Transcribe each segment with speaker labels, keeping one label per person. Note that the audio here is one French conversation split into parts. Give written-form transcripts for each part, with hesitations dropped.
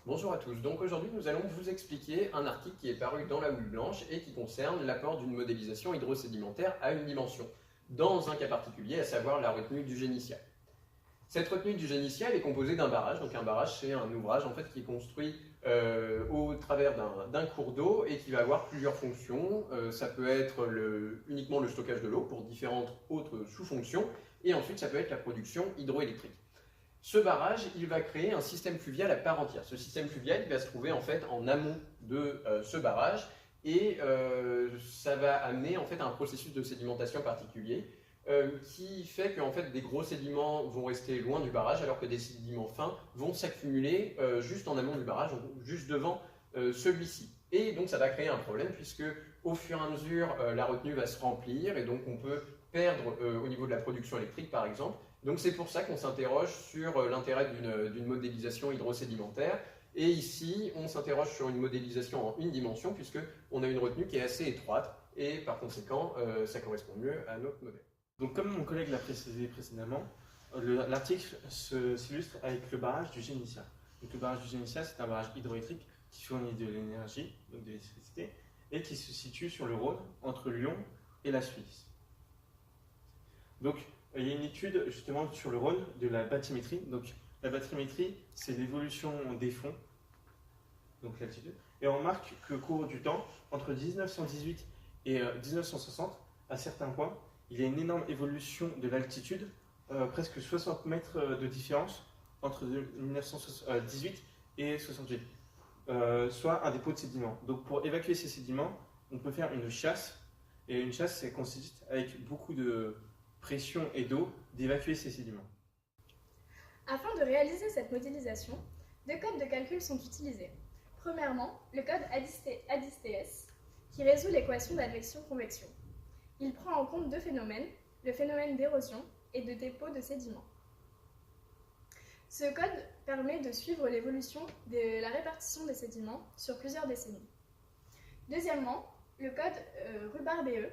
Speaker 1: Bonjour à tous, donc aujourd'hui nous allons vous expliquer un article qui est paru dans la Houle Blanche et qui concerne l'apport d'une modélisation hydrosédimentaire à une dimension, dans un cas particulier, à savoir la retenue du génitial. Cette retenue du génitial est composée d'un barrage, donc un barrage c'est un ouvrage en fait, qui est construit au travers d'un cours d'eau et qui va avoir plusieurs fonctions. Ça peut être uniquement le stockage de l'eau pour différentes autres sous-fonctions et ensuite ça peut être la production hydroélectrique. Ce barrage, il va créer un système fluvial à part entière. Ce système fluvial, il va se trouver en fait en amont de ce barrage et ça va amener en fait à un processus de sédimentation particulier qui fait que en fait, des gros sédiments vont rester loin du barrage alors que des sédiments fins vont s'accumuler juste en amont du barrage, juste devant celui-ci. Et donc ça va créer un problème puisque au fur et à mesure la retenue va se remplir et donc on peut perdre au niveau de la production électrique par exemple. Donc c'est pour ça qu'on s'interroge sur l'intérêt d'une modélisation hydrosédimentaire. Et ici, on s'interroge sur une modélisation en une dimension puisqu'on a une retenue qui est assez étroite et par conséquent, ça correspond mieux à notre modèle.
Speaker 2: Donc comme mon collègue l'a précisé précédemment, l'article s'illustre avec le barrage du génitial. Donc le barrage du génitial, c'est un barrage hydroélectrique qui fournit de l'énergie, donc de l'électricité, et qui se situe sur le Rhône, entre Lyon et la Suisse. Donc il y a une étude justement sur le Rhône de la bathymétrie. Donc la bathymétrie, c'est l'évolution des fonds, donc l'altitude. Et on remarque qu'au cours du temps, entre 1918 et 1960, à certains points, il y a une énorme évolution de l'altitude, presque 60 mètres de différence entre 1918 et 68, soit un dépôt de sédiments. Donc pour évacuer ces sédiments, on peut faire une chasse, et une chasse, ça consiste avec beaucoup de pression et d'eau d'évacuer ces sédiments.
Speaker 3: Afin de réaliser cette modélisation, deux codes de calcul sont utilisés. Premièrement, le code ADIS-TS, qui résout l'équation d'advection-convection. Il prend en compte deux phénomènes, le phénomène d'érosion et de dépôt de sédiments. Ce code permet de suivre l'évolution de la répartition des sédiments sur plusieurs décennies. Deuxièmement, le code Rhubarb-BE,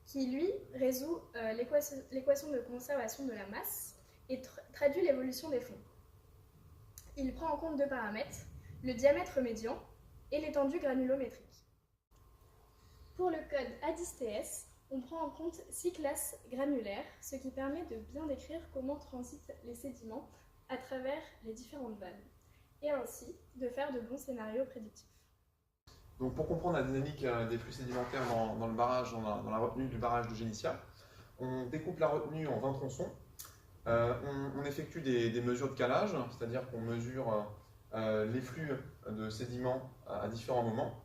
Speaker 3: qui lui résout l'équation de conservation de la masse et traduit l'évolution des fonds. Il prend en compte deux paramètres, le diamètre médian et l'étendue granulométrique. Pour le code ADIS-TS, on prend en compte 6 classes granulaires, ce qui permet de bien décrire comment transitent les sédiments à travers les différentes vannes, et ainsi de faire de bons scénarios prédictifs.
Speaker 4: Donc pour comprendre la dynamique des flux sédimentaires dans le barrage, dans la retenue du barrage de génitial, on découpe la retenue en 20 tronçons. On effectue des mesures de calage, c'est-à-dire qu'on mesure les flux de sédiments à différents moments.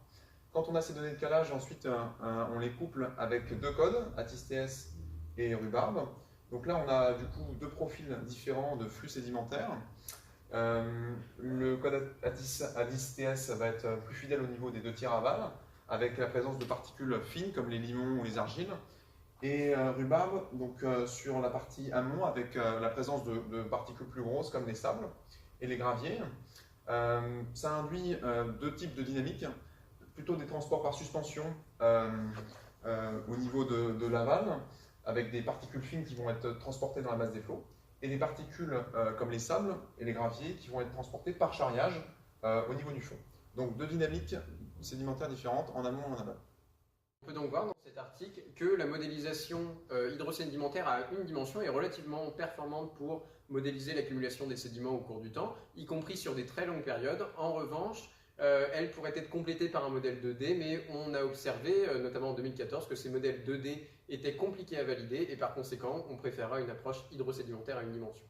Speaker 4: Quand on a ces données de calage, ensuite on les couple avec deux codes, ADIS-TS et Rhubarb. Donc là on a du coup deux profils différents de flux sédimentaires. Le code ADIS-TS va être plus fidèle au niveau des 2/3 aval, avec la présence de particules fines comme les limons ou les argiles. Et Rhubarb, donc sur la partie amont, avec la présence de particules plus grosses comme les sables et les graviers. Ça induit deux types de dynamiques, plutôt des transports par suspension au niveau de l'aval, avec des particules fines qui vont être transportées dans la masse des flots, et des particules comme les sables et les graviers qui vont être transportés par charriage au niveau du fond. Donc deux dynamiques sédimentaires différentes en amont et en aval.
Speaker 1: On peut donc voir dans cet article que la modélisation hydrosédimentaire à une dimension est relativement performante pour modéliser l'accumulation des sédiments au cours du temps, y compris sur des très longues périodes. En revanche, elle pourrait être complétée par un modèle 2D, mais on a observé, notamment en 2014, que ces modèles 2D étaient compliqués à valider et par conséquent, on préférera une approche hydrosédimentaire à une dimension.